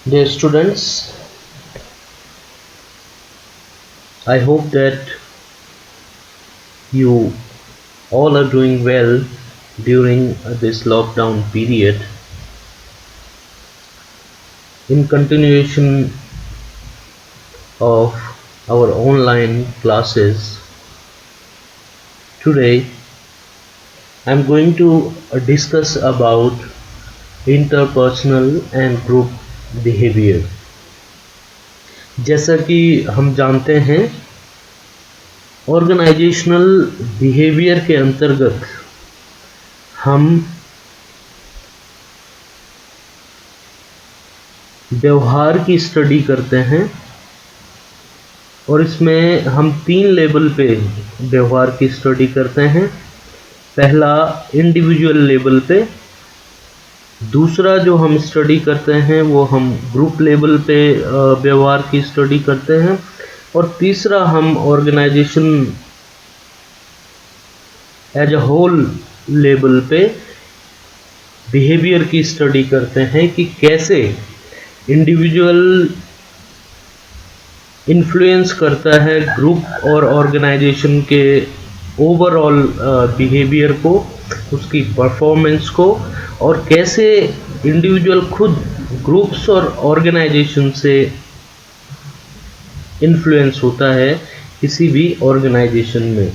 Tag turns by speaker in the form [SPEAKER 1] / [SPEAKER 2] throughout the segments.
[SPEAKER 1] Dear students, I hope that you all are doing well during this lockdown period. In continuation of our online classes, today I'm going to discuss about interpersonal and group behavior. जैसा कि हम जानते हैं, organisational behaviour के अंतर्गत हम व्यवहार की स्टडी करते हैं और इसमें हम 3 लेवल पे व्यवहार की स्टडी करते हैं। पहला इंडिविजुअल लेवल पे, दूसरा जो हम स्टडी करते हैं वो हम ग्रुप लेवल पे व्यवहार की स्टडी करते हैं, और तीसरा हम organisation as a whole level पे बिहेवियर की स्टडी करते हैं कि कैसे इंडिविजुअल इन्फ्लुएंस करता है ग्रुप और ऑर्गेनाइजेशन के ओवरऑल बिहेवियर को, उसकी परफॉर्मेंस को, और कैसे इंडिविजुअल खुद ग्रुप्स और ऑर्गेनाइजेशन से इन्फ्लुएंस होता है किसी भी ऑर्गेनाइजेशन में।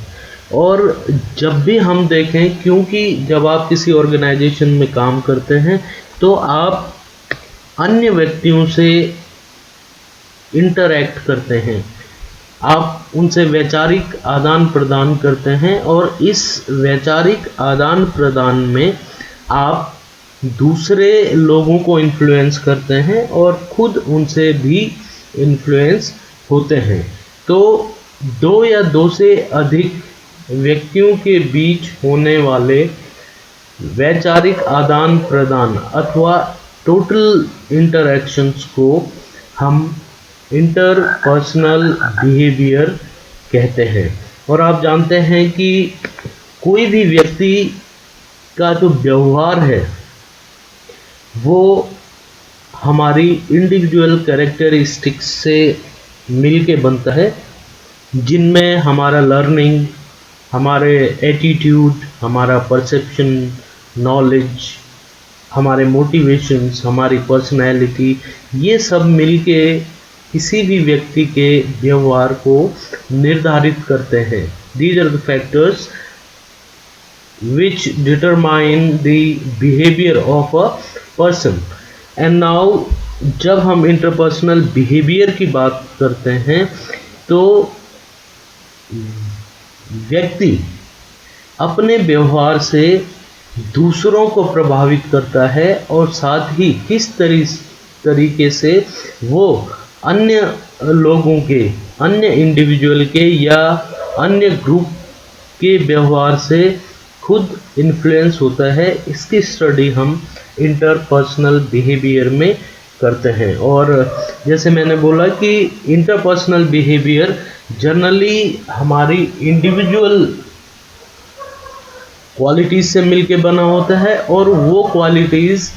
[SPEAKER 1] और जब भी हम देखें, क्योंकि जब आप किसी ऑर्गेनाइजेशन में काम करते हैं तो आप अन्य व्यक्तियों से इंटरैक्ट करते हैं, आप उनसे वैचारिक आदान प्रदान करते हैं, और इस वैचारिक आदान प्रदान में आप दूसरे लोगों को इन्फ्लुएंस करते हैं और खुद उनसे भी इन्फ्लुएंस होते हैं। तो 2 या 2 से अधिक व्यक्तियों के बीच होने वाले वैचारिक आदान प्रदान अथवा टोटल इंटरैक्शंस को हम इंटरपर्सनल बिहेवियर कहते हैं। और आप जानते हैं कि कोई भी व्यक्ति का जो व्यवहार है वो हमारी इंडिविजुअल कैरेक्टरिस्टिक्स से मिल के बनता है, जिनमें हमारा लर्निंग, हमारे एटीट्यूड, हमारा परसेप्शन, नॉलेज, हमारे मोटिवेशंस, हमारी पर्सनैलिटी, ये सब मिलके किसी भी व्यक्ति के व्यवहार को निर्धारित करते हैं। These are the factors which determine the behavior of a person. And now जब हम इंटरपर्सनल बिहेवियर की बात करते हैं तो व्यक्ति अपने व्यवहार से दूसरों को प्रभावित करता है, और साथ ही किस तरीके से वो अन्य लोगों के, अन्य इंडिविजुअल के या अन्य ग्रुप के व्यवहार से खुद इन्फ्लुएंस होता है, इसकी स्टडी हम इंटरपर्सनल बिहेवियर में करते हैं। और जैसे मैंने बोला कि इंटरपर्सनल बिहेवियर जनरली हमारी इंडिविजुअल क्वालिटीज़ से मिलके बना होता है, और वो क्वालिटीज़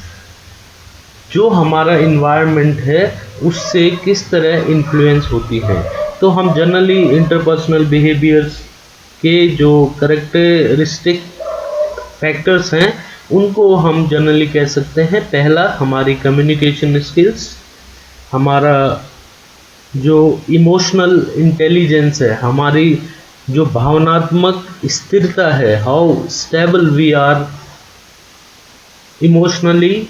[SPEAKER 1] जो हमारा इन्वायरमेंट है उससे किस तरह इन्फ्लुएंस होती है। तो हम जनरली इंटरपर्सनल बिहेवियर्स के जो करेक्टरिस्टिक फैक्टर्स हैं उनको हम जनरली कह सकते हैं। पहला हमारी कम्युनिकेशन स्किल्स, हमारा जो इमोशनल इंटेलिजेंस है, हमारी जो भावनात्मक स्थिरता है, how stable we are emotionally,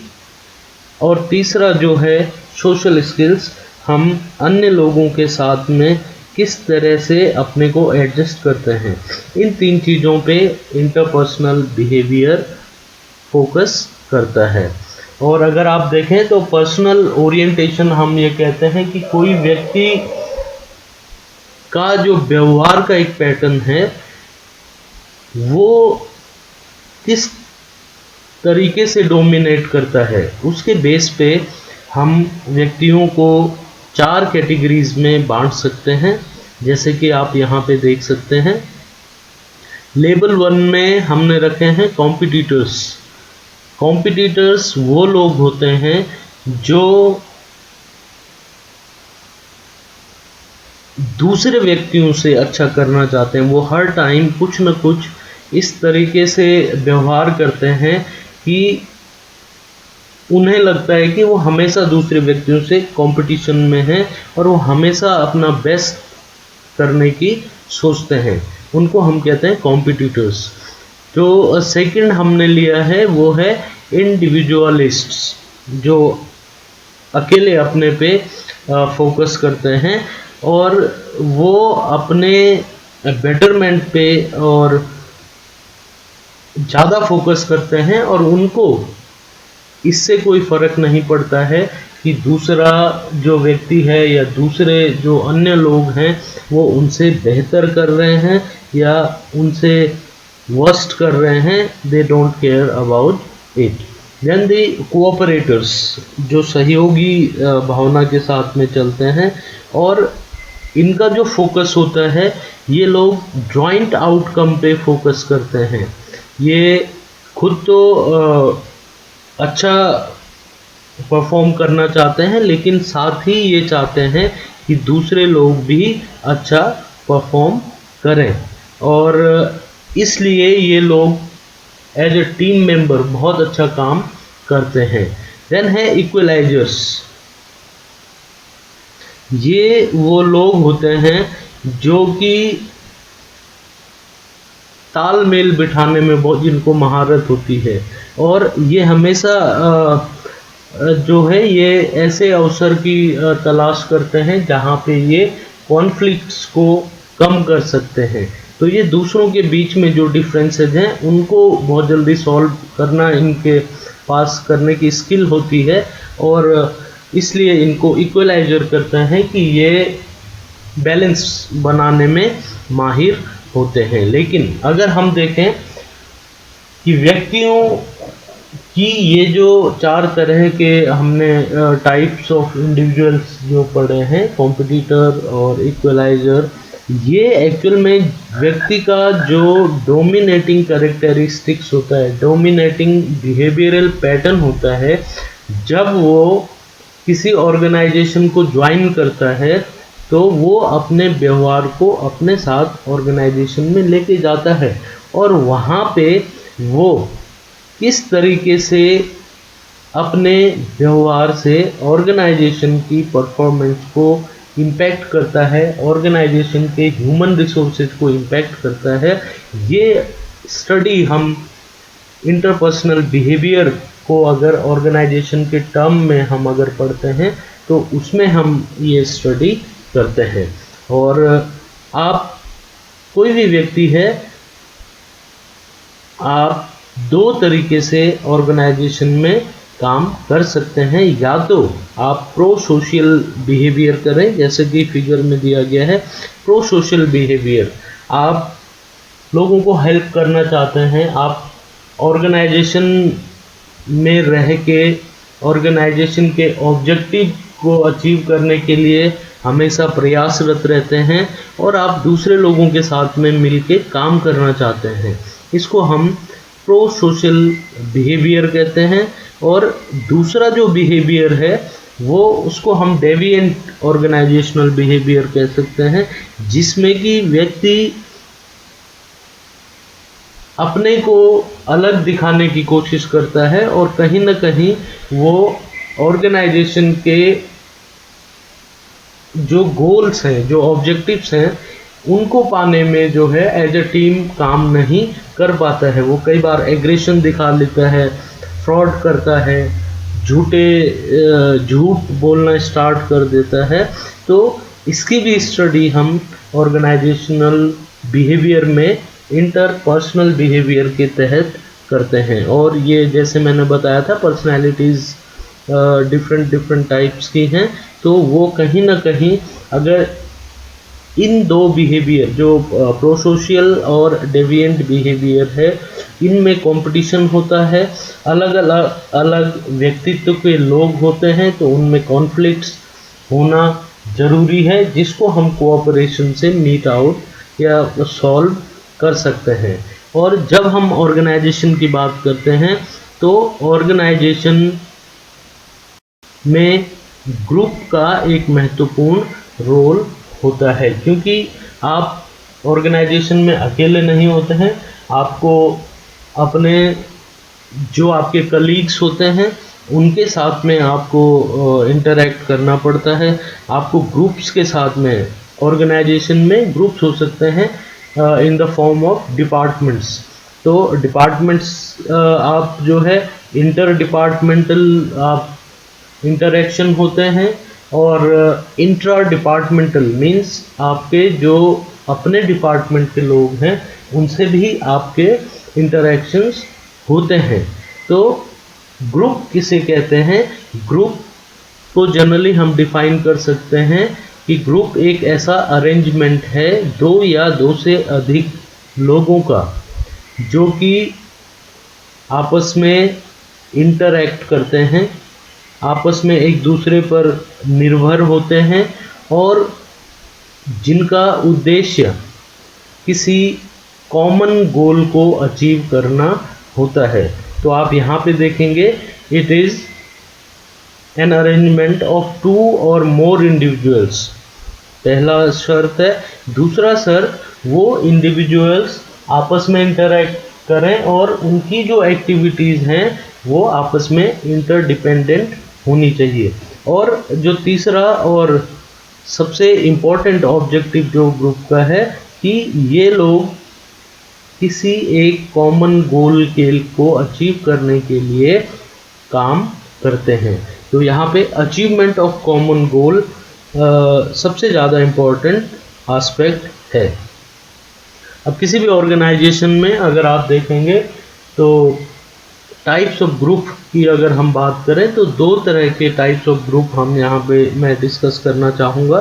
[SPEAKER 1] और तीसरा जो है सोशल स्किल्स, हम अन्य लोगों के साथ में किस तरह से अपने को एडजस्ट करते हैं। इन 3 चीज़ों पे इंटरपर्सनल बिहेवियर फोकस करता है। और अगर आप देखें तो पर्सनल ओरिएंटेशन हम ये कहते हैं कि कोई व्यक्ति का जो व्यवहार का एक पैटर्न है वो किस तरीके से डोमिनेट करता है, उसके बेस पे हम व्यक्तियों को 4 कैटेगरीज में बांट सकते हैं, जैसे कि आप यहाँ पे देख सकते हैं। लेवल 1 में हमने रखे हैं कॉम्पिटिटर्स। कॉम्पिटिटर्स वो लोग होते हैं जो दूसरे व्यक्तियों से अच्छा करना चाहते हैं, वो हर टाइम कुछ न कुछ इस तरीके से व्यवहार करते हैं कि उन्हें लगता है कि वो हमेशा दूसरे व्यक्तियों से कंपटीशन में हैं और वो हमेशा अपना बेस्ट करने की सोचते हैं। उनको हम कहते हैं कॉम्पिटिटर्स। जो सेकंड हमने लिया है वो है इंडिविजुअलिस्ट्स, जो अकेले अपने पे फोकस करते हैं और वो अपने बेटरमेंट पे और ज़्यादा फोकस करते हैं और उनको इससे कोई फ़र्क नहीं पड़ता है कि दूसरा जो व्यक्ति है या दूसरे जो अन्य लोग हैं वो उनसे बेहतर कर रहे हैं या उनसे वर्स्ट कर रहे हैं। They don't care about it. Then the cooperators, जो सहयोगी भावना के साथ में चलते हैं और इनका जो फोकस होता है, ये लोग जॉइंट आउटकम पे फोकस करते हैं। ये खुद तो अच्छा परफॉर्म करना चाहते हैं लेकिन साथ ही ये चाहते हैं कि दूसरे लोग भी अच्छा परफॉर्म करें और इसलिए ये लोग एज ए टीम मेंबर बहुत अच्छा काम करते हैं। देन है इक्वलाइजर्स। ये वो लोग होते हैं जो कि तालमेल बिठाने में बहुत जिनको महारत होती है और ये हमेशा जो है ये ऐसे अवसर की तलाश करते हैं जहाँ पे ये कॉन्फ्लिक्ट्स को कम कर सकते हैं। तो ये दूसरों के बीच में जो डिफरेंसेस हैं उनको बहुत जल्दी सॉल्व करना इनके पास करने की स्किल होती है और इसलिए इनको इक्वलाइजर करते हैं कि ये बैलेंस बनाने में माहिर होते हैं। लेकिन अगर हम देखें कि व्यक्तियों कि ये जो चार तरह के हमने टाइप्स ऑफ इंडिविजुअल्स जो पढ़े हैं, कॉम्पिटिटर और इक्वलाइजर, ये एक्चुअल में व्यक्ति का जो डोमिनेटिंग कैरेक्टरिस्टिक्स होता है, डोमिनेटिंग बिहेवियरल पैटर्न होता है, जब वो किसी ऑर्गेनाइजेशन को ज्वाइन करता है तो वो अपने व्यवहार को अपने साथ ऑर्गेनाइजेशन में लेके जाता है और वहाँ पे वो किस तरीके से अपने व्यवहार से ऑर्गेनाइजेशन की परफॉर्मेंस को इम्पैक्ट करता है, ऑर्गेनाइजेशन के ह्यूमन रिसोर्सेज को इम्पैक्ट करता है। ये स्टडी हम इंटरपर्सनल बिहेवियर को अगर ऑर्गेनाइजेशन के टर्म में हम अगर पढ़ते हैं तो उसमें हम ये स्टडी करते हैं। और आप कोई भी व्यक्ति है, आप दो तरीके से ऑर्गेनाइजेशन में काम कर सकते हैं। या तो आप प्रो सोशल बिहेवियर करें, जैसे कि फिगर में दिया गया है प्रो सोशल बिहेवियर, आप लोगों को हेल्प करना चाहते हैं, आप ऑर्गेनाइजेशन में रह के ऑर्गेनाइजेशन के ऑब्जेक्टिव को अचीव करने के लिए हमेशा प्रयासरत रहते हैं और आप दूसरे लोगों के साथ में मिलके काम करना चाहते हैं। इसको हम प्रो सोशल बिहेवियर कहते हैं। और दूसरा जो बिहेवियर है वो उसको हम डेविएंट ऑर्गेनाइजेशनल बिहेवियर कह सकते हैं, जिसमें कि व्यक्ति अपने को अलग दिखाने की कोशिश करता है और कहीं ना कहीं वो ऑर्गेनाइजेशन के जो गोल्स हैं, जो ऑब्जेक्टिव्स हैं, उनको पाने में जो है एज ए टीम काम नहीं कर पाता है। वो कई बार एग्रेशन दिखा लेता है, फ्रॉड करता है, झूठ बोलना स्टार्ट कर देता है। तो इसकी भी स्टडी हम ऑर्गेनाइजेशनल बिहेवियर में इंटरपर्सनल बिहेवियर के तहत करते हैं। और ये जैसे मैंने बताया था पर्सनैलिटीज़ डिफरेंट टाइप्स की हैं, तो वो कहीं ना कहीं अगर इन दो बिहेवियर जो प्रोसोशियल और डेविएंट बिहेवियर है, इनमें कंपटीशन होता है, अलग व्यक्तित्व के लोग होते हैं, तो उनमें कॉन्फ्लिक्ट्स होना ज़रूरी है, जिसको हम कोऑपरेशन से मीट आउट या सॉल्व कर सकते हैं। और जब हम ऑर्गेनाइजेशन की बात करते हैं तो ऑर्गेनाइजेशन में ग्रुप का एक महत्वपूर्ण रोल होता है, क्योंकि आप ऑर्गेनाइजेशन में अकेले नहीं होते हैं, आपको अपने जो आपके कलीग्स होते हैं उनके साथ में आपको इंटरेक्ट करना पड़ता है। आपको ग्रुप्स के साथ में, ऑर्गेनाइजेशन में ग्रुप्स हो सकते हैं in the form of departments. तो डिपार्टमेंट्स आप जो है इंटर डिपार्टमेंटल आप इंटरेक्शन होते हैं, और इंट्रा डिपार्टमेंटल मीन्स आपके जो अपने डिपार्टमेंट के लोग हैं उनसे भी आपके इंटरेक्शंस होते हैं। तो ग्रुप किसे कहते हैं? ग्रुप को जनरली हम डिफाइन कर सकते हैं कि ग्रुप एक ऐसा अरेंजमेंट है दो या दो से अधिक लोगों का जो कि आपस में इंटरैक्ट करते हैं, आपस में एक दूसरे पर निर्भर होते हैं, और जिनका उद्देश्य किसी कॉमन गोल को अचीव करना होता है। तो आप यहाँ पे देखेंगे it is an arrangement of 2 और मोर इंडिविजुअल्स, पहला शर्त है। दूसरा शर्त, वो इंडिविजुअल्स आपस में इंटरैक्ट करें और उनकी जो एक्टिविटीज़ हैं वो आपस में इंटरडिपेंडेंट होनी चाहिए। और जो तीसरा और सबसे इम्पोर्टेंट ऑब्जेक्टिव जो ग्रुप का है कि ये लोग किसी एक कॉमन गोल के को अचीव करने के लिए काम करते हैं। तो यहाँ पे अचीवमेंट ऑफ कॉमन गोल सबसे ज़्यादा इम्पोर्टेंट एस्पेक्ट है। अब किसी भी ऑर्गेनाइजेशन में अगर आप देखेंगे तो टाइप्स ऑफ ग्रुप की अगर हम बात करें तो 2 तरह के टाइप्स ऑफ ग्रुप हम यहाँ पे मैं डिस्कस करना चाहूँगा।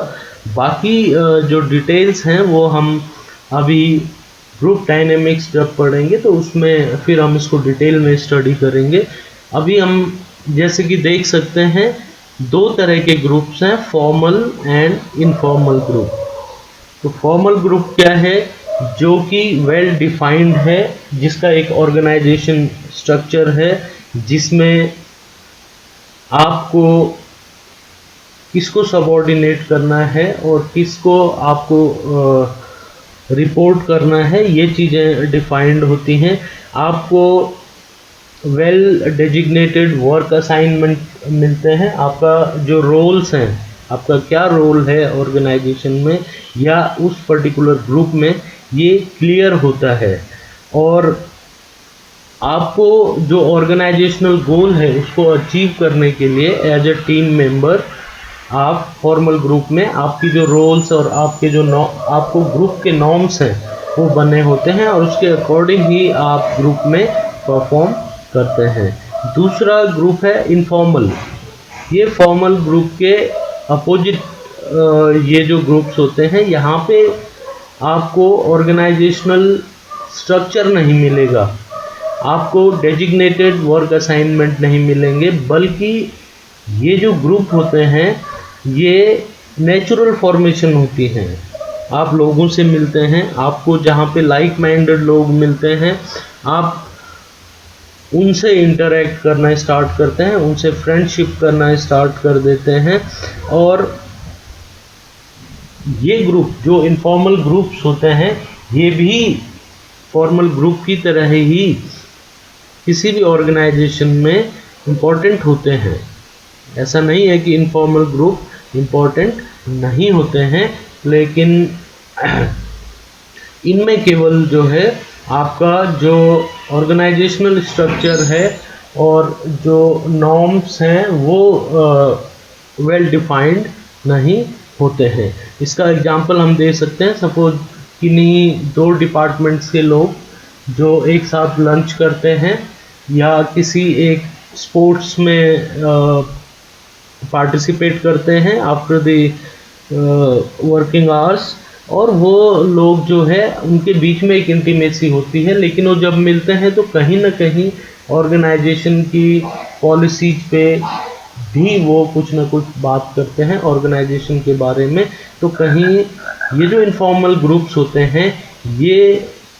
[SPEAKER 1] बाकी जो डिटेल्स हैं वो हम अभी ग्रुप डायनेमिक्स जब पढ़ेंगे तो उसमें फिर हम इसको डिटेल में स्टडी करेंगे। अभी हम जैसे कि देख सकते हैं 2 तरह के ग्रुप्स हैं, फॉर्मल एंड इनफॉर्मल ग्रुप। तो फॉर्मल ग्रुप क्या है? जो कि वेल डिफाइंड है, जिसका एक ऑर्गेनाइजेशन स्ट्रक्चर है, जिसमें आपको किसको सबऑर्डिनेट करना है और किसको आपको रिपोर्ट करना है, ये चीज़ें डिफाइंड होती हैं। आपको वेल डेजिग्नेटेड वर्क असाइनमेंट मिलते हैं। आपका जो रोल्स हैं, आपका क्या रोल है ऑर्गेनाइजेशन में या उस पर्टिकुलर ग्रुप में, ये क्लियर होता है। और आपको जो ऑर्गेनाइजेशनल गोल है उसको अचीव करने के लिए एज ए टीम मेंबर आप फॉर्मल ग्रुप में आपकी जो रोल्स और आपके जो आपको ग्रुप के नॉर्म्स हैं वो बने होते हैं और उसके अकॉर्डिंग ही आप ग्रुप में परफॉर्म करते हैं। दूसरा ग्रुप है इनफॉर्मल। ये फॉर्मल ग्रुप के अपोजिट ये जो ग्रुप्स होते हैं, यहाँ पे आपको ऑर्गेनाइजेशनल स्ट्रक्चर नहीं मिलेगा, आपको डेजिग्नेटेड वर्क असाइनमेंट नहीं मिलेंगे, बल्कि ये जो ग्रुप होते हैं ये नेचुरल फॉर्मेशन होती हैं। आप लोगों से मिलते हैं, आपको जहाँ पे लाइक माइंडेड लोग मिलते हैं आप उनसे इंटरेक्ट करना स्टार्ट करते हैं, उनसे फ्रेंडशिप करना स्टार्ट कर देते हैं। और ये ग्रुप जो इनफॉर्मल ग्रुप्स होते हैं ये भी फॉर्मल ग्रुप की तरह ही किसी भी ऑर्गेनाइजेशन में इम्पोर्टेंट होते हैं। ऐसा नहीं है कि इनफॉर्मल ग्रुप इम्पोर्टेंट नहीं होते हैं, लेकिन इनमें केवल जो है आपका जो ऑर्गेनाइजेशनल स्ट्रक्चर है और जो नॉर्म्स हैं वो वेल डिफाइंड नहीं होते हैं। इसका एग्जांपल हम दे सकते हैं, सपोज किन्हीं 2 डिपार्टमेंट्स के लोग जो एक साथ लंच करते हैं या किसी एक स्पोर्ट्स में पार्टिसिपेट करते हैं आफ्टर द वर्किंग आवर्स, और वो लोग जो है उनके बीच में एक इंटीमेसी होती है, लेकिन वो जब मिलते हैं तो कहीं ना कहीं ऑर्गेनाइजेशन की पॉलिसीज पे भी वो कुछ ना कुछ बात करते हैं ऑर्गेनाइजेशन के बारे में। तो कहीं ये जो इनफॉर्मल ग्रुप्स होते हैं ये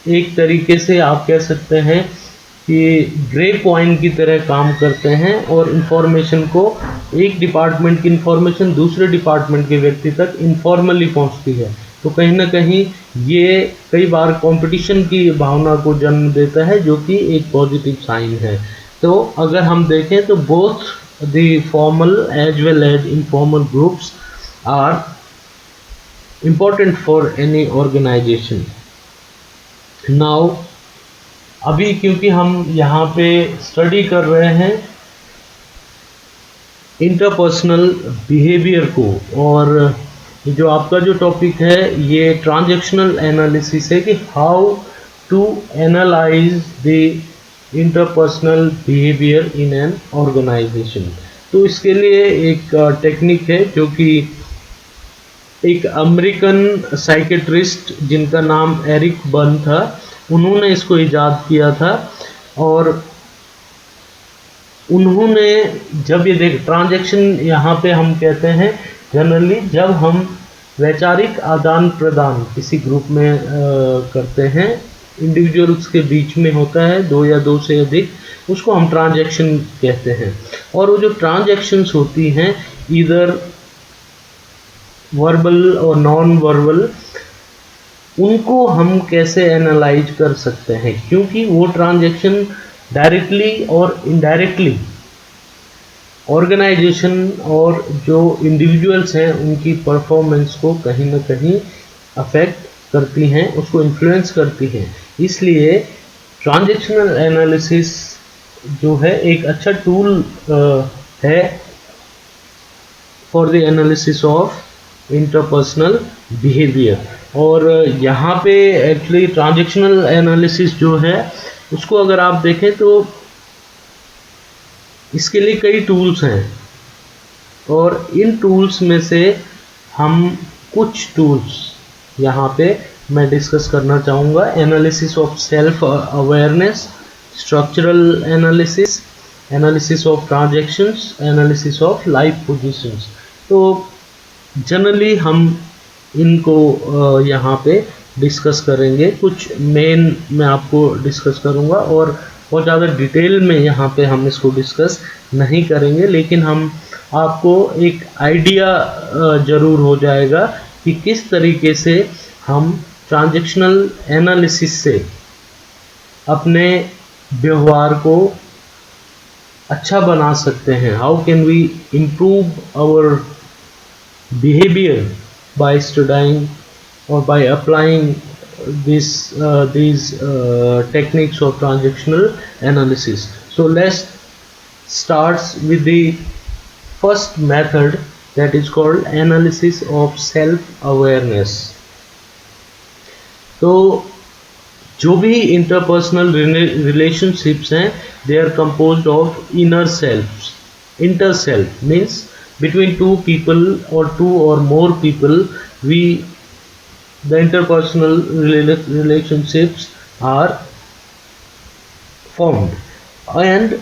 [SPEAKER 1] एक तरीके से आप कह सकते हैं कि ग्रे कॉइन की तरह काम करते हैं और इंफॉर्मेशन को एक डिपार्टमेंट की इंफॉर्मेशन दूसरे डिपार्टमेंट के व्यक्ति तक इनफॉर्मली पहुंचती है, तो कहीं ना कहीं ये कई बार कंपटीशन की भावना को जन्म देता है, जो कि एक पॉजिटिव साइन है। तो अगर हम देखें तो both the formal as well as informal groups are important for any organisation. Now अभी क्योंकि हम यहाँ पे स्टडी कर रहे हैं इंटरपर्सनल बिहेवियर को, और जो आपका जो टॉपिक है ये ट्रांजैक्शनल एनालिसिस है कि how to analyse the interpersonal behaviour in an organisation. तो इसके लिए एक टेक्निक है जो कि एक अमेरिकन साइकेट्रिस्ट जिनका नाम एरिक बर्न था, उन्होंने इसको इजाद किया था। और उन्होंने जब ये देख ट्रांजैक्शन यहाँ पे हम कहते हैं जनरली जब हम वैचारिक आदान प्रदान किसी ग्रुप में करते हैं, इंडिविजुअल्स के बीच में होता है दो या दो से अधिक, उसको हम ट्रांजैक्शन कहते हैं। और वो जो ट्रांजैक्शंस होती हैं इधर वर्बल और नॉन वर्बल, उनको हम कैसे एनालाइज कर सकते हैं, क्योंकि वो ट्रांजैक्शन डायरेक्टली और इनडायरेक्टली ऑर्गेनाइजेशन और जो इंडिविजुअल्स हैं उनकी परफॉर्मेंस को कहीं ना कहीं अफेक्ट करती हैं, उसको इन्फ्लुएंस करती हैं। इसलिए ट्रांजैक्शनल एनालिसिस जो है एक अच्छा टूल है for the analysis of interpersonal behaviour. और यहाँ पे एक्चुअली ट्रांजैक्शनल एनालिसिस जो है उसको अगर आप देखें तो इसके लिए कई टूल्स हैं, और इन टूल्स में से हम कुछ टूल्स यहाँ पे मैं डिस्कस करना चाहूँगा। Analysis of self awareness, structural analysis, analysis of transactions, analysis of life positions. तो जनरली हम इनको यहाँ पे डिस्कस करेंगे। कुछ मेन मैं आपको डिस्कस करूँगा और बहुत ज़्यादा डिटेल में यहाँ पे हम इसको डिस्कस नहीं करेंगे, लेकिन हम आपको एक आइडिया ज़रूर हो जाएगा कि किस तरीके से हम ट्रांजैक्शनल एनालिसिस से अपने व्यवहार को अच्छा बना सकते हैं। How can we improve our behaviour by studying or by applying these techniques of transactional analysis. So let's start with the first method, that is called analysis of self awareness. तो जो भी interpersonal relationships हैं, they are composed of inner selves. Inter self means between two people or two or more people, the interpersonal relationships are formed. And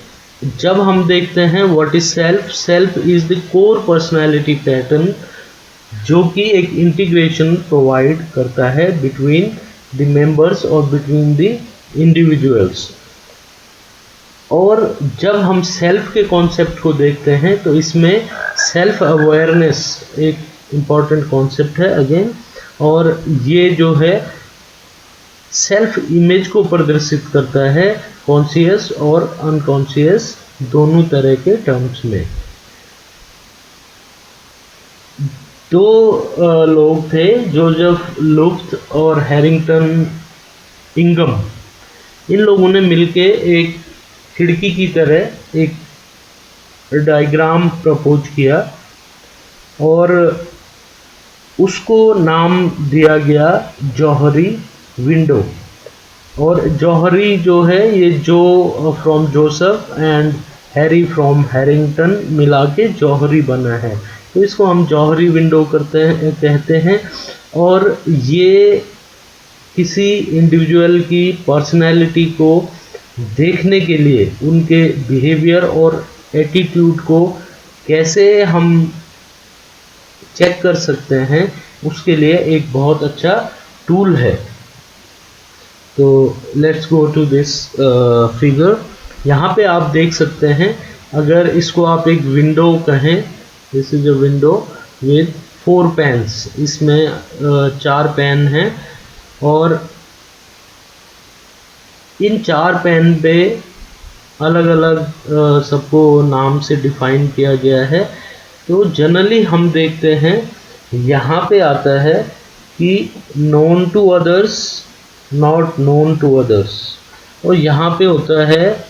[SPEAKER 1] जब हम देखते हैं what is self, self is the core personality pattern जो कि एक integration provide करता है between the members और between the individuals। और जब हम सेल्फ के कॉन्सेप्ट को देखते हैं तो इसमें सेल्फ अवेयरनेस एक इम्पॉर्टेंट कॉन्सेप्ट है अगेन, और ये जो है सेल्फ इमेज को प्रदर्शित करता है कॉन्शियस और अनकॉन्शियस दोनों तरह के टर्म्स में। दो लोग थे, जोसेफ लुफ्ट और हैरिंगटन इंगम। इन लोगों ने मिलके एक खिड़की की तरह एक डायग्राम प्रपोज किया और उसको नाम दिया गया जौहरी विंडो। और जौहरी जो है ये जो from Joseph and Harry from Harrington मिला के जौहरी बना है, तो इसको हम जौहरी विंडो कहते हैं। और ये किसी इंडिविजुअल की पर्सनैलिटी को देखने के लिए उनके बिहेवियर और एटीट्यूड को कैसे हम चेक कर सकते हैं उसके लिए एक बहुत अच्छा टूल है। तो let's go to this figure. यहाँ पे आप देख सकते हैं अगर इसको आप एक विंडो कहें, this is a window with 4 panes, इसमें 4 पेन हैं और इन 4 पेन पे अलग अलग सबको नाम से डिफाइन किया गया है। तो जनरली हम देखते हैं यहाँ पे आता है कि known to others, not known to others, और यहाँ पे होता है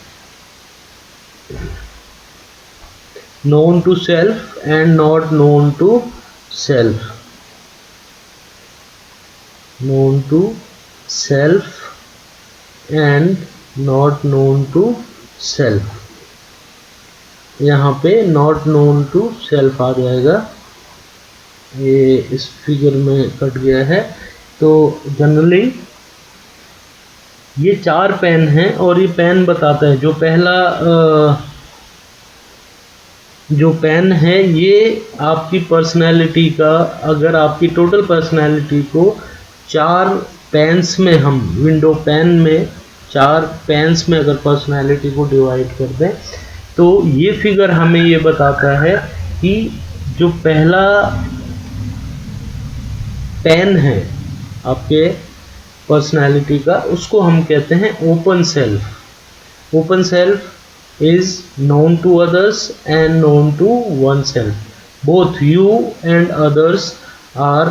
[SPEAKER 1] known to self and not known to self, known to self and not known to self, यहाँ पे not known to self आ जाएगा, ये इस फिगर में कट गया है। तो जनरली ये 4 पेन हैं और ये पेन बताता है, जो पहला जो पेन है ये आपकी पर्सनैलिटी का, अगर आपकी टोटल पर्सनैलिटी को 4 पेन्स में, हम विंडो पेन में 4 पेन्स में अगर पर्सनैलिटी को डिवाइड कर दें तो ये फिगर हमें ये बताता है कि जो पहला पेन है आपके पर्सनैलिटी का, उसको हम कहते हैं open self. Open self is known to others and known to oneself. Both you and others are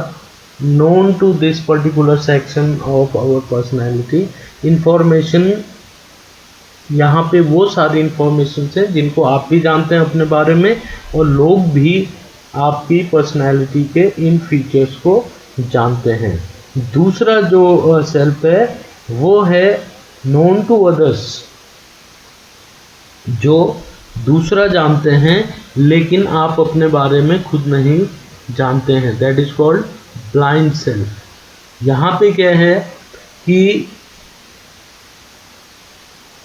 [SPEAKER 1] known to this particular section of our personality. Information, यहाँ पे वो सारी इंफॉर्मेशन है जिनको आप भी जानते हैं अपने बारे में और लोग भी आपकी पर्सनैलिटी के इन फीचर्स को जानते हैं। दूसरा जो सेल्फ है वो है नोन टू अदर्स, जो दूसरा जानते हैं लेकिन आप अपने बारे में खुद नहीं जानते हैं, that is called blind self. यहाँ पे क्या है कि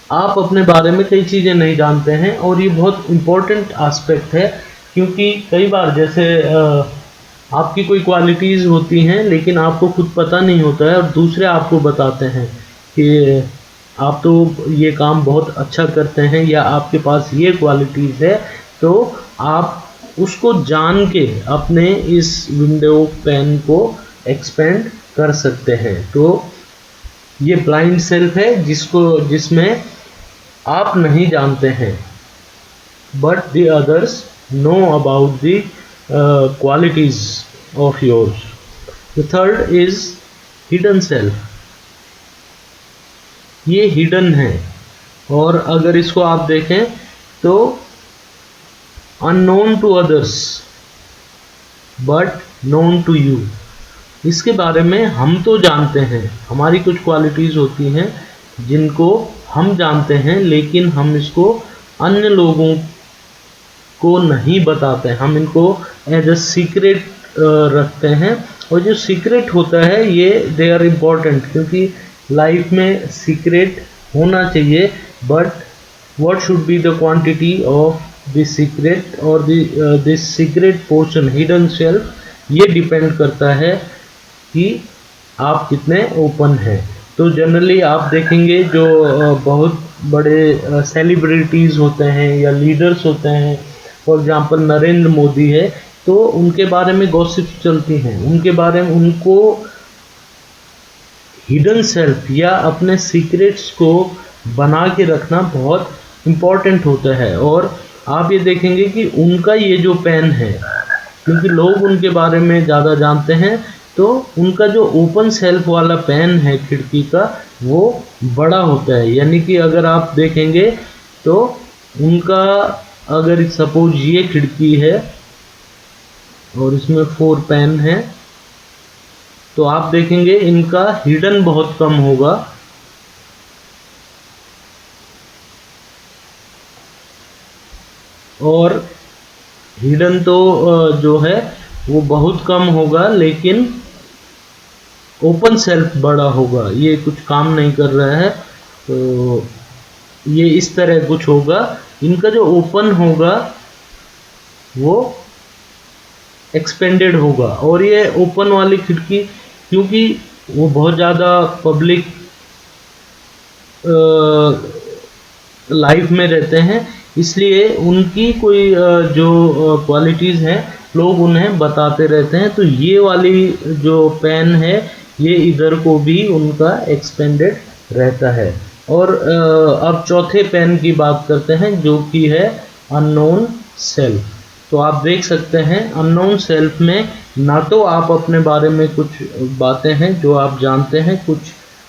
[SPEAKER 1] आप अपने बारे में कई चीज़ें नहीं जानते हैं और ये बहुत इम्पोर्टेंट एस्पेक्ट है, क्योंकि कई बार जैसे आपकी कोई क्वालिटीज़ होती हैं लेकिन आपको खुद पता नहीं होता है और दूसरे आपको बताते हैं कि आप तो ये काम बहुत अच्छा करते हैं या आपके पास ये क्वालिटीज़ है, तो आप उसको जान के अपने इस विंडो पेन को एक्सपेंड कर सकते हैं। तो ये ब्लाइंड सेल्फ है जिसमें आप नहीं जानते हैं but the others know about the qualities of yours. The third is hidden self, ये हिडन है और अगर इसको आप देखें तो unknown to others but known to you, इसके बारे में हम तो जानते हैं, हमारी कुछ क्वालिटीज़ होती हैं जिनको हम जानते हैं लेकिन हम इसको अन्य लोगों को नहीं बताते, हम इनको एज अ सीक्रेट रखते हैं। और जो सीक्रेट होता है ये दे आर इम्पॉर्टेंट, क्योंकि लाइफ में सीक्रेट होना चाहिए, but what should be the quantity of this secret और this secret portion hidden self, ये डिपेंड करता है कि आप कितने ओपन हैं। तो जनरली आप देखेंगे जो बहुत बड़े सेलिब्रिटीज़ होते हैं या लीडर्स होते हैं, फॉर एग्जांपल नरेंद्र मोदी है, तो उनके बारे में गॉसिप चलती हैं, उनके बारे में उनको हिडन सेल्फ या अपने सीक्रेट्स को बना के रखना बहुत इम्पॉर्टेंट होता है। और आप ये देखेंगे कि उनका ये जो पेन है, क्योंकि लोग उनके बारे में ज़्यादा जानते हैं, तो उनका जो ओपन सेल्फ वाला पेन है खिड़की का, वो बड़ा होता है। यानी कि अगर आप देखेंगे तो उनका, अगर सपोज ये खिड़की है और इसमें 4 पेन है, तो आप देखेंगे इनका हिडन बहुत कम होगा और हिडन तो जो है वो बहुत कम होगा, लेकिन ओपन सेल्फ बड़ा होगा। ये कुछ काम नहीं कर रहा है तो ये इस तरह कुछ होगा। इनका जो ओपन होगा वो एक्सपेंडेड होगा, और ये ओपन वाली खिड़की, क्योंकि वो बहुत ज़्यादा पब्लिक लाइफ में रहते हैं, इसलिए उनकी कोई जो क्वालिटीज़ हैं लोग उन्हें बताते रहते हैं। तो ये वाली जो पेन है ये इधर को भी उनका एक्सपेंडेड रहता है। और अब चौथे पेन की बात करते हैं जो कि है अननोन सेल्फ। तो आप देख सकते हैं अननोन सेल्फ में ना तो आप अपने बारे में कुछ बातें हैं जो आप जानते हैं, कुछ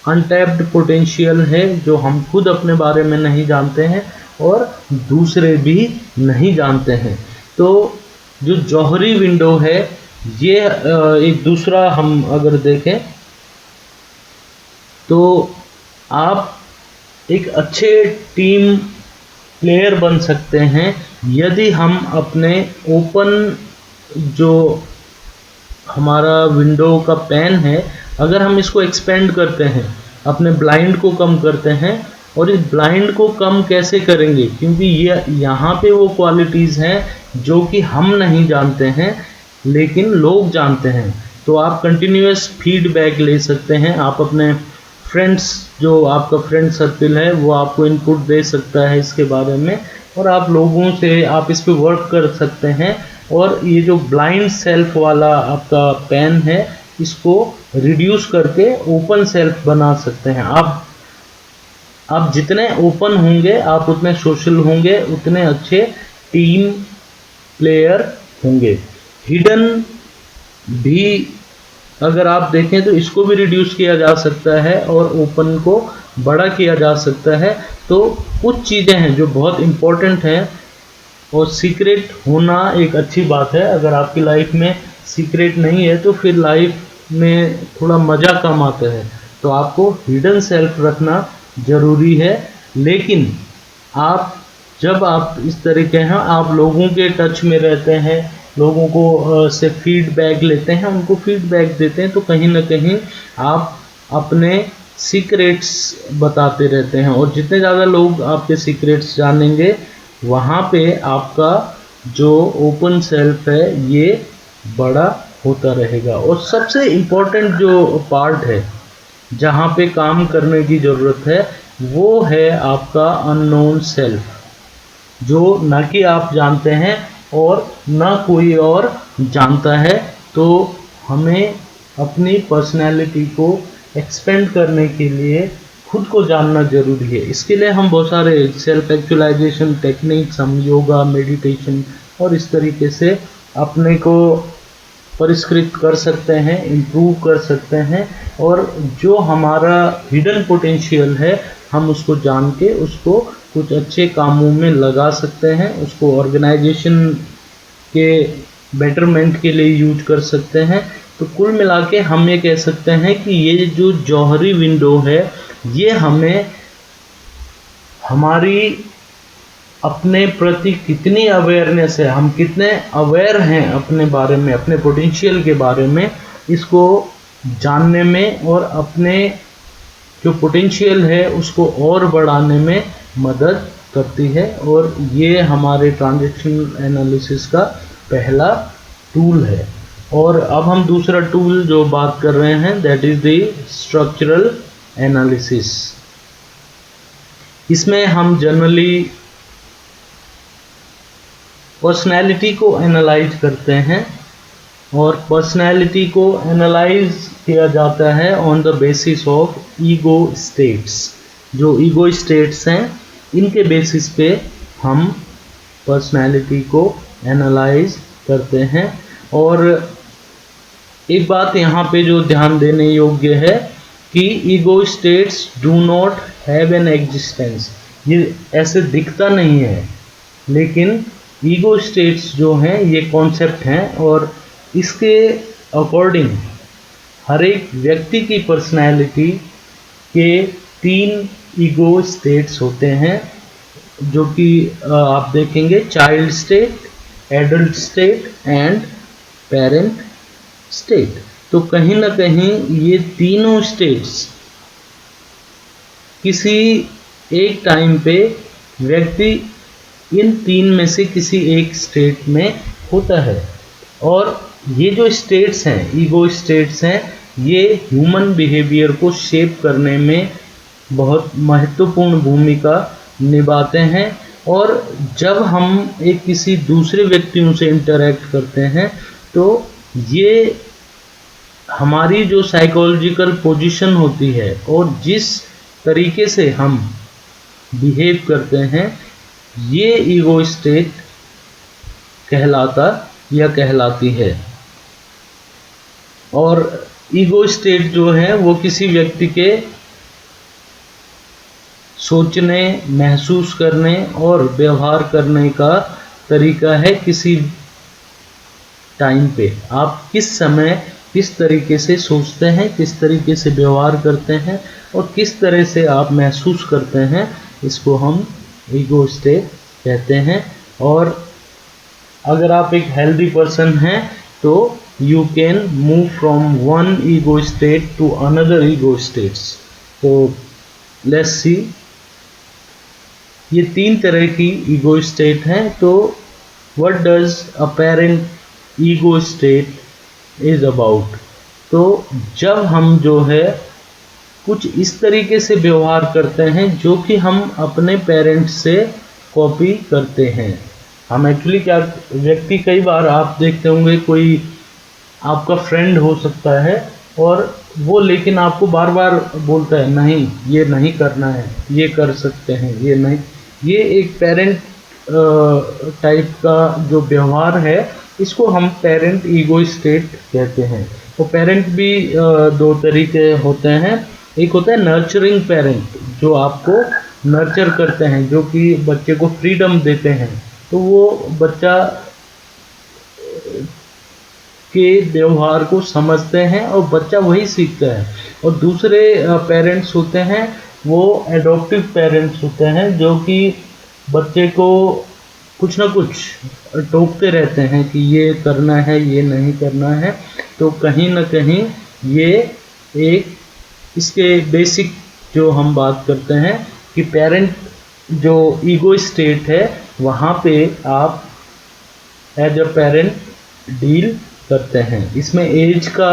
[SPEAKER 1] अनटैप्ड पोटेंशियल है जो हम खुद अपने बारे में नहीं जानते हैं और दूसरे भी नहीं जानते हैं। तो जो जौहरी विंडो है ये एक दूसरा हम अगर देखें तो आप एक अच्छे टीम प्लेयर बन सकते हैं यदि हम अपने ओपन जो हमारा विंडो का पेन है अगर हम इसको एक्सपेंड करते हैं, अपने ब्लाइंड को कम करते हैं। और इस ब्लाइंड को कम कैसे करेंगे, क्योंकि ये यहाँ पे वो क्वालिटीज़ हैं जो कि हम नहीं जानते हैं लेकिन लोग जानते हैं। तो आप कंटिन्यूअस फीडबैक ले सकते हैं। आप अपने फ्रेंड्स, जो आपका फ्रेंड सर्कल है वो आपको इनपुट दे सकता है इसके बारे में और आप लोगों से आप इस पे वर्क कर सकते हैं। और ये जो ब्लाइंड सेल्फ वाला आपका पेन है इसको रिड्यूस करके ओपन सेल्फ बना सकते हैं। आप जितने ओपन होंगे आप उतने सोशल होंगे, उतने अच्छे टीम प्लेयर होंगे। हिडन भी अगर आप देखें तो इसको भी रिड्यूस किया जा सकता है और ओपन को बड़ा किया जा सकता है। तो कुछ चीज़ें हैं जो बहुत इम्पोर्टेंट हैं और सीक्रेट होना एक अच्छी बात है। अगर आपकी लाइफ में सीक्रेट नहीं है तो फिर लाइफ में थोड़ा मज़ा कम आता है। तो आपको हिडन सेल्फ रखना ज़रूरी है। लेकिन जब आप इस तरीके हैं, आप लोगों के टच में रहते हैं, लोगों को से फीडबैक लेते हैं, उनको फीडबैक देते हैं, तो कहीं ना कहीं आप अपने सीक्रेट्स बताते रहते हैं। और जितने ज़्यादा लोग आपके सीक्रेट्स जानेंगे वहाँ पे आपका जो ओपन सेल्फ है ये बड़ा होता रहेगा। और सबसे इम्पोर्टेंट जो पार्ट है जहाँ पे काम करने की ज़रूरत है वो है आपका अननोन सेल्फ, जो ना कि आप जानते हैं और ना कोई और जानता है। तो हमें अपनी पर्सनैलिटी को एक्सपेंड करने के लिए खुद को जानना ज़रूरी है। इसके लिए हम बहुत सारे सेल्फ एक्चुअलाइजेशन टेक्निक्स, हम योगा, मेडिटेशन और इस तरीके से अपने को परिष्कृत कर सकते हैं, इम्प्रूव कर सकते हैं। और जो हमारा हिडन पोटेंशियल है हम उसको जान के उसको कुछ अच्छे कामों में लगा सकते हैं, उसको ऑर्गेनाइजेशन के बेटरमेंट के लिए यूज कर सकते हैं। तो कुल मिला के हम ये कह सकते हैं कि ये जो जौहरी विंडो है ये हमें हमारी अपने प्रति कितनी अवेयरनेस है, हम कितने अवेयर हैं अपने बारे में, अपने पोटेंशियल के बारे में, इसको जानने में और अपने जो पोटेंशियल है उसको और बढ़ाने में मदद करती है। और ये हमारे ट्रांजैक्शन एनालिसिस का पहला टूल है। और अब हम दूसरा टूल जो बात कर रहे हैं that is the structural analysis. इसमें हम जनरली पर्सनैलिटी को एनालाइज करते हैं और पर्सनैलिटी को एनालाइज किया जाता है on the basis of ego states. जो ईगो स्टेट्स हैं इनके बेसिस पे हम पर्सनैलिटी को एनालाइज करते हैं। और एक बात यहाँ पे जो ध्यान देने योग्य है कि ego states do not have an existence. ये ऐसे दिखता नहीं है लेकिन ईगो स्टेट्स जो हैं ये कॉन्सेप्ट हैं और इसके अकॉर्डिंग हर एक व्यक्ति की पर्सनैलिटी के 3 ईगो स्टेट्स होते हैं जो कि आप देखेंगे child state, adult state and parent state. तो कहीं ना कहीं ये तीनों स्टेट्स किसी एक टाइम पे व्यक्ति इन 3 में से किसी एक स्टेट में होता है। और ये जो स्टेट्स हैं, ईगो स्टेट्स हैं, ये ह्यूमन बिहेवियर को शेप करने में बहुत महत्वपूर्ण भूमिका निभाते हैं। और जब हम एक किसी दूसरे व्यक्तियों से इंटरेक्ट करते हैं तो ये हमारी जो साइकोलॉजिकल पोजीशन होती है और जिस तरीके से हम बिहेव करते हैं, ये ईगो स्टेट कहलाता या कहलाती है। और ईगो स्टेट जो है वो किसी व्यक्ति के सोचने, महसूस करने और व्यवहार करने का तरीका है। किसी टाइम पे आप किस समय किस तरीके से सोचते हैं, किस तरीके से व्यवहार करते हैं और किस तरह से आप महसूस करते हैं, इसको हम ईगो स्टेट कहते हैं। और अगर आप एक हेल्दी पर्सन हैं तो you can move from one ego state to another ego states. तो लेट्स सी, ये 3 तरह की ईगो स्टेट हैं। तो what does a parent ego state is about. तो जब हम जो है कुछ इस तरीके से व्यवहार करते हैं जो कि हम अपने पेरेंट्स से कॉपी करते हैं। हम एक्चुअली क्या, व्यक्ति कई बार आप देखते होंगे, कोई आपका फ्रेंड हो सकता है और वो लेकिन आपको बार बार बोलता है नहीं ये नहीं करना है, ये कर सकते हैं, ये नहीं। ये एक पेरेंट टाइप का जो व्यवहार है, इसको हम पेरेंट ईगो स्टेट कहते हैं। तो पेरेंट भी 2 तरीके होते हैं। एक होता है नर्चरिंग पेरेंट, जो आपको नर्चर करते हैं, जो कि बच्चे को फ्रीडम देते हैं, तो वो बच्चा के व्यवहार को समझते हैं और बच्चा वही सीखता है। और दूसरे पेरेंट्स होते हैं, वो एडॉप्टिव पेरेंट्स होते हैं, जो कि बच्चे को कुछ ना कुछ टोकते रहते हैं कि ये करना है, ये नहीं करना है। तो कहीं ना कहीं ये एक इसके बेसिक जो हम बात करते हैं कि पेरेंट जो ईगो स्टेट है, वहाँ पे आप एज अ पेरेंट डील करते हैं। इसमें एज का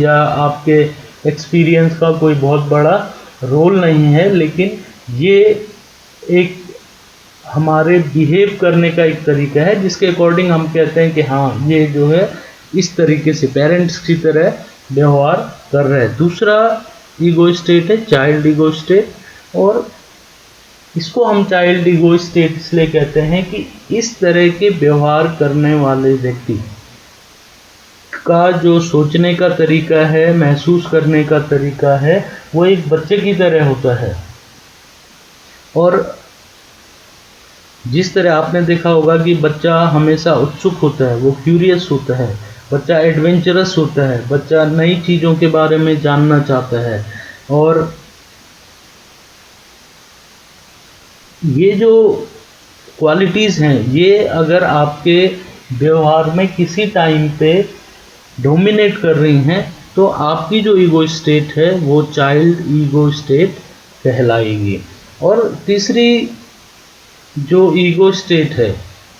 [SPEAKER 1] या आपके एक्सपीरियंस का कोई बहुत बड़ा रोल नहीं है, लेकिन ये एक हमारे बिहेव करने का एक तरीका है जिसके अकॉर्डिंग हम कहते हैं कि हाँ ये जो है इस तरीके से पेरेंट्स की तरह व्यवहार कर रहे हैं। दूसरा ईगो स्टेट है चाइल्ड ईगो स्टेट, और इसको हम चाइल्ड ईगो स्टेट इसलिए कहते हैं कि इस तरह के व्यवहार करने वाले व्यक्ति का जो सोचने का तरीका है, महसूस करने का तरीका है, वो एक बच्चे की तरह होता है। और जिस तरह आपने देखा होगा कि बच्चा हमेशा उत्सुक होता है, वो क्यूरियस होता है, बच्चा एडवेंचरस होता है, बच्चा नई चीज़ों के बारे में जानना चाहता है। और ये जो क्वालिटीज़ हैं, ये अगर आपके व्यवहार में किसी टाइम पे डोमिनेट कर रही हैं, तो आपकी जो ईगो स्टेट है वो चाइल्ड ईगो स्टेट कहलाएगी। और तीसरी जो ईगो स्टेट है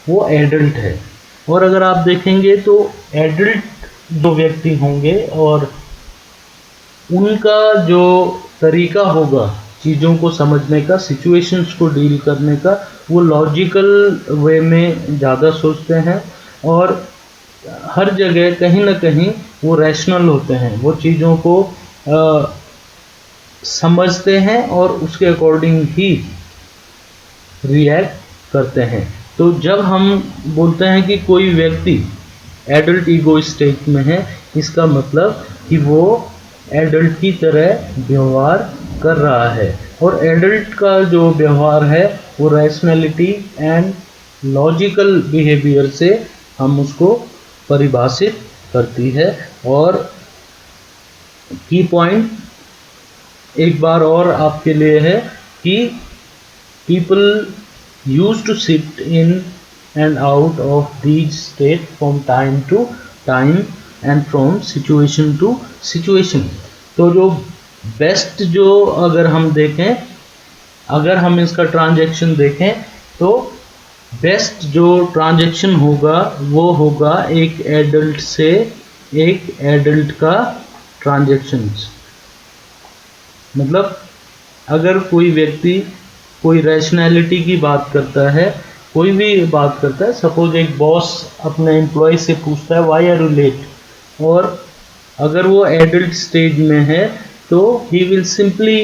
[SPEAKER 1] वो एडल्ट है। और अगर आप देखेंगे तो एडल्ट जो व्यक्ति होंगे और उनका जो तरीका होगा चीज़ों को समझने का, सिचुएशंस को डील करने का, वो लॉजिकल वे में ज़्यादा सोचते हैं और हर जगह कहीं ना कहीं वो रैशनल होते हैं, वो चीज़ों को समझते हैं और उसके अकॉर्डिंग ही रिएक्ट करते हैं। तो जब हम बोलते हैं कि कोई व्यक्ति एडल्ट ईगो स्टेट में है, इसका मतलब कि वो एडल्ट की तरह व्यवहार कर रहा है। और एडल्ट का जो व्यवहार है वो रैशनैलिटी एंड लॉजिकल बिहेवियर से हम उसको परिभाषित करती है। और की पॉइंट एक बार और आपके लिए है कि people used to sit in and out of these state from time to time and from situation to situation। तो जो बेस्ट जो अगर हम देखें, अगर हम इसका ट्रांजैक्शन देखें, तो बेस्ट जो ट्रांजैक्शन होगा वो होगा एक एडल्ट से एक एडल्ट का ट्रांजैक्शन। मतलब अगर कोई व्यक्ति कोई रैशनैलिटी की बात करता है, कोई भी बात करता है, सपोज एक बॉस अपने एम्प्लॉय से पूछता है व्हाई आर यू लेट, और अगर वो एडल्ट स्टेज में है तो he will simply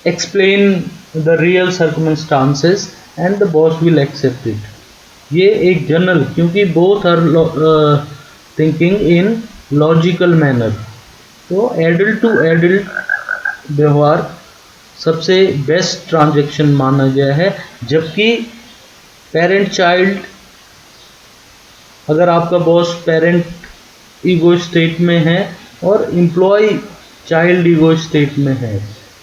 [SPEAKER 1] explain the real circumstances and the boss will accept it. ये एक जनरल, क्योंकि both are thinking in logical manner, तो एडल्ट टू एडल्ट व्यवहार सबसे बेस्ट ट्रांजैक्शन माना गया है। जबकि पेरेंट चाइल्ड, अगर आपका बॉस पेरेंट ईगो स्टेट में है और एम्प्लॉय चाइल्ड ईगो स्टेट में है,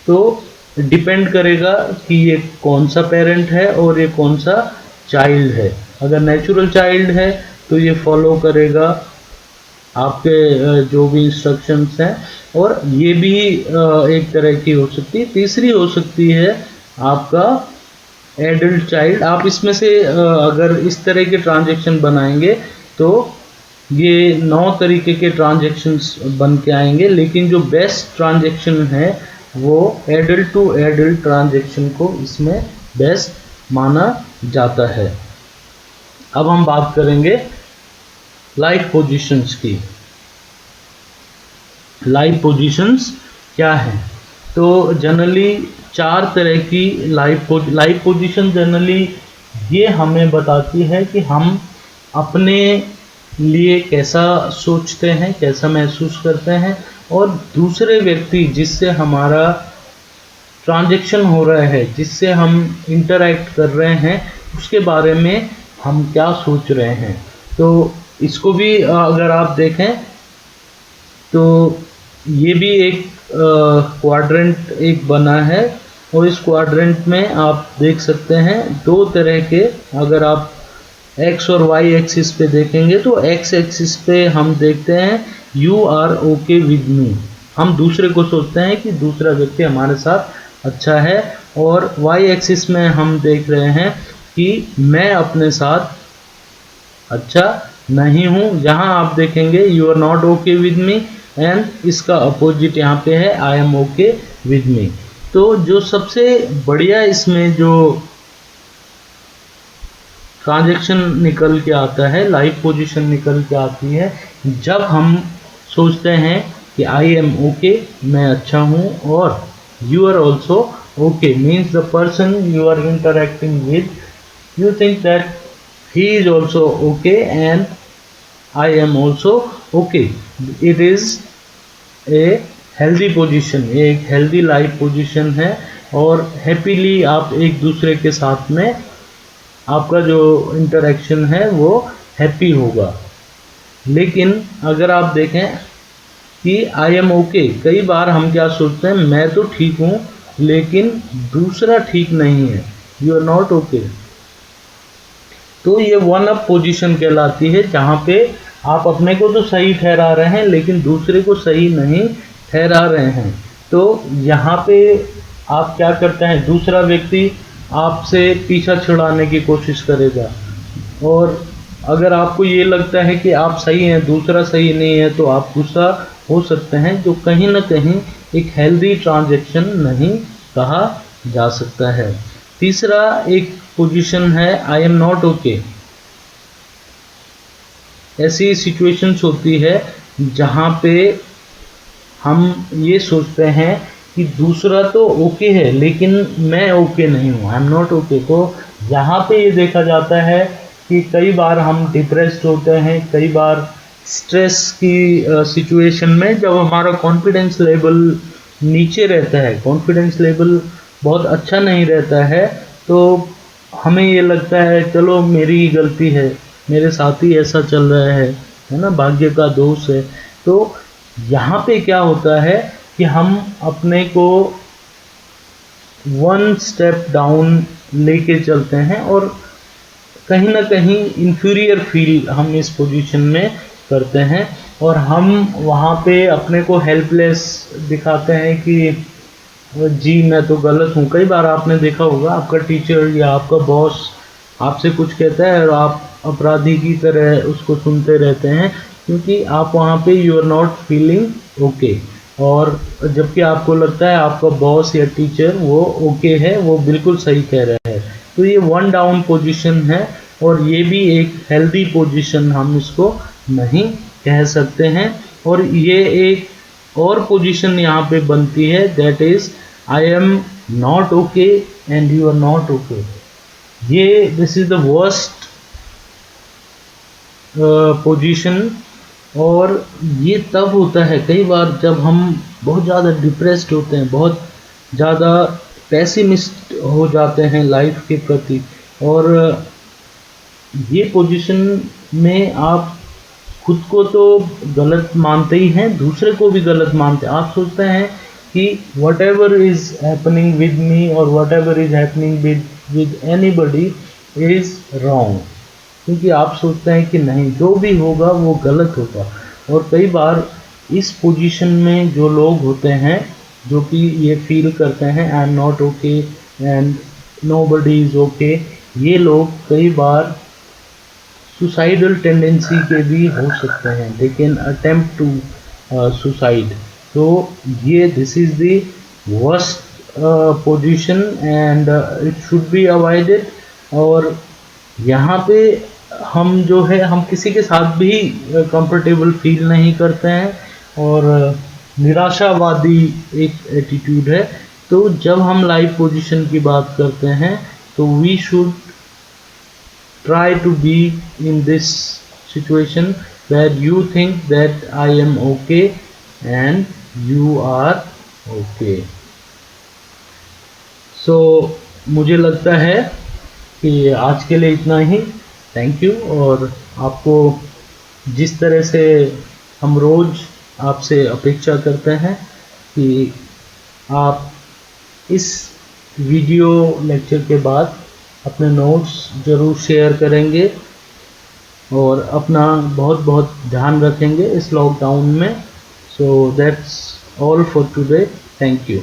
[SPEAKER 1] तो डिपेंड करेगा कि ये कौन सा पेरेंट है और ये कौन सा चाइल्ड है। अगर नेचुरल चाइल्ड है तो ये फॉलो करेगा आपके जो भी इंस्ट्रक्शंस हैं, और ये भी एक तरह की हो सकती है। तीसरी हो सकती है आपका एडल्ट चाइल्ड। आप इसमें से अगर इस तरह के ट्रांजैक्शन बनाएंगे तो ये 9 तरीके के ट्रांजैक्शंस बन के आएंगे, लेकिन जो बेस्ट ट्रांजैक्शन है वो एडल्ट टू एडल्ट ट्रांजैक्शन को इसमें बेस्ट माना जाता है। अब हम बात करेंगे लाइफ पोजीशंस की। लाइफ पोजीशंस क्या है? तो जनरली 4 तरह की लाइफ पोजीशन जनरली ये हमें बताती है कि हम अपने लिए कैसा सोचते हैं, कैसा महसूस करते हैं, और दूसरे व्यक्ति जिससे हमारा ट्रांजैक्शन हो रहा है, जिससे हम इंटरैक्ट कर रहे हैं, उसके बारे में हम क्या सोच रहे हैं। तो इसको भी अगर आप देखें तो ये भी एक क्वाड्रेंट एक बना है, और इस क्वाड्रेंट में आप देख सकते हैं 2 तरह के। अगर आप एक्स और वाई एक्सिस पे देखेंगे तो एक्स एक्सिस पे हम देखते हैं you are okay with me, हम दूसरे को सोचते हैं कि दूसरा व्यक्ति हमारे साथ अच्छा है, और वाई एक्सिस में हम देख रहे हैं कि मैं अपने साथ अच्छा नहीं हूँ। जहाँ आप देखेंगे you are not okay with me, and इसका अपोजिट यहाँ पे है I am okay with me. तो जो सबसे बढ़िया इसमें जो ट्रांजैक्शन निकल के आता है, लाइफ पोजीशन निकल के आती है, जब हम सोचते हैं कि आई एम ओके, मैं अच्छा हूँ, और you are also okay, means the person you are interacting with, you think that he is also okay and I am also okay. It is a healthy position, एक healthy life position है, और happily आप एक दूसरे के साथ में आपका जो इंटरेक्शन है वो हैप्पी होगा। लेकिन अगर आप देखें कि आई एम ओके, कई बार हम क्या सोचते हैं, मैं तो ठीक हूँ लेकिन दूसरा ठीक नहीं है, यू आर नॉट ओके। तो ये वन अप पोजीशन कहलाती है, जहाँ पे आप अपने को तो सही ठहरा रहे हैं लेकिन दूसरे को सही नहीं ठहरा रहे हैं। तो यहाँ पे आप क्या करते हैं, दूसरा व्यक्ति आपसे पीछा छुड़ाने की कोशिश करेगा, और अगर आपको ये लगता है कि आप सही हैं, दूसरा सही नहीं है, तो आप गुस्सा हो सकते हैं, जो कहीं ना कहीं एक हेल्दी ट्रांजैक्शन नहीं कहा जा सकता है। तीसरा एक पोजीशन है आई एम नॉट ओके। ऐसी सिचुएशंस होती है जहाँ पे हम ये सोचते हैं कि दूसरा तो ओके है लेकिन मैं ओके नहीं हूँ, आई एम नॉट ओके। तो यहाँ पे ये देखा जाता है कि कई बार हम डिप्रेस्ड होते हैं, कई बार स्ट्रेस की सिचुएशन में जब हमारा कॉन्फिडेंस लेवल नीचे रहता है, कॉन्फिडेंस लेवल बहुत अच्छा नहीं रहता है, तो हमें ये लगता है चलो मेरी ही गलती है, मेरे साथ ही ऐसा चल रहा है ना, भाग्य का दोष है। तो यहाँ पे क्या होता है कि हम अपने को 1 स्टेप डाउन लेके चलते हैं, और कहीं ना कहीं इन्फीरियर फील हम इस पोजीशन में करते हैं, और हम वहाँ पे अपने को हेल्पलेस दिखाते हैं कि जी मैं तो गलत हूँ। कई बार आपने देखा होगा आपका टीचर या आपका बॉस आपसे कुछ कहता है और आप अपराधी की तरह उसको सुनते रहते हैं, क्योंकि आप वहाँ पे you are not feeling okay. और जबकि आपको लगता है आपका बॉस या टीचर वो ओके है, वो बिल्कुल सही कह रहा है। तो ये वन डाउन पोजीशन है और ये भी एक हेल्दी पोजीशन हम इसको नहीं कह सकते हैं। और ये एक और पोजीशन यहाँ पे बनती है, that is I am not okay and you are not okay. ये this is the worst position. और ये तब होता है कई बार जब हम बहुत ज़्यादा डिप्रेस्ड होते हैं, बहुत ज़्यादा पेसिमिस्ट हो जाते हैं लाइफ के प्रति। और ये पोजीशन में आप खुद को तो गलत मानते ही हैं, दूसरे को भी गलत मानते हैं। आप सोचते हैं कि whatever is happening with me और whatever is happening with anybody is wrong, क्योंकि आप सोचते हैं कि नहीं, जो भी होगा वो गलत होगा। और कई बार इस पोजीशन में जो लोग होते हैं, जो कि ये फील करते हैं आई am not okay and nobody is okay, ये लोग कई बार सुसाइडल टेंडेंसी के भी हो सकते हैं, they can attempt to suicide. तो ये this is the worst position and it should be avoided. और यहाँ पे हम जो है हम किसी के साथ भी कंफर्टेबल फील नहीं करते हैं और निराशावादी एक एटीट्यूड है। तो जब हम लाइफ पोजीशन की बात करते हैं तो we should try to be in this situation where you think that I am okay and you are okay. So मुझे लगता है कि आज के लिए इतना ही। Thank you. और आपको जिस तरह से हम रोज़ आपसे अपेक्षा करते हैं कि आप इस वीडियो लेक्चर के बाद अपने नोट्स ज़रूर शेयर करेंगे और अपना बहुत बहुत ध्यान रखेंगे इस लॉकडाउन में। So that's all for today. Thank you.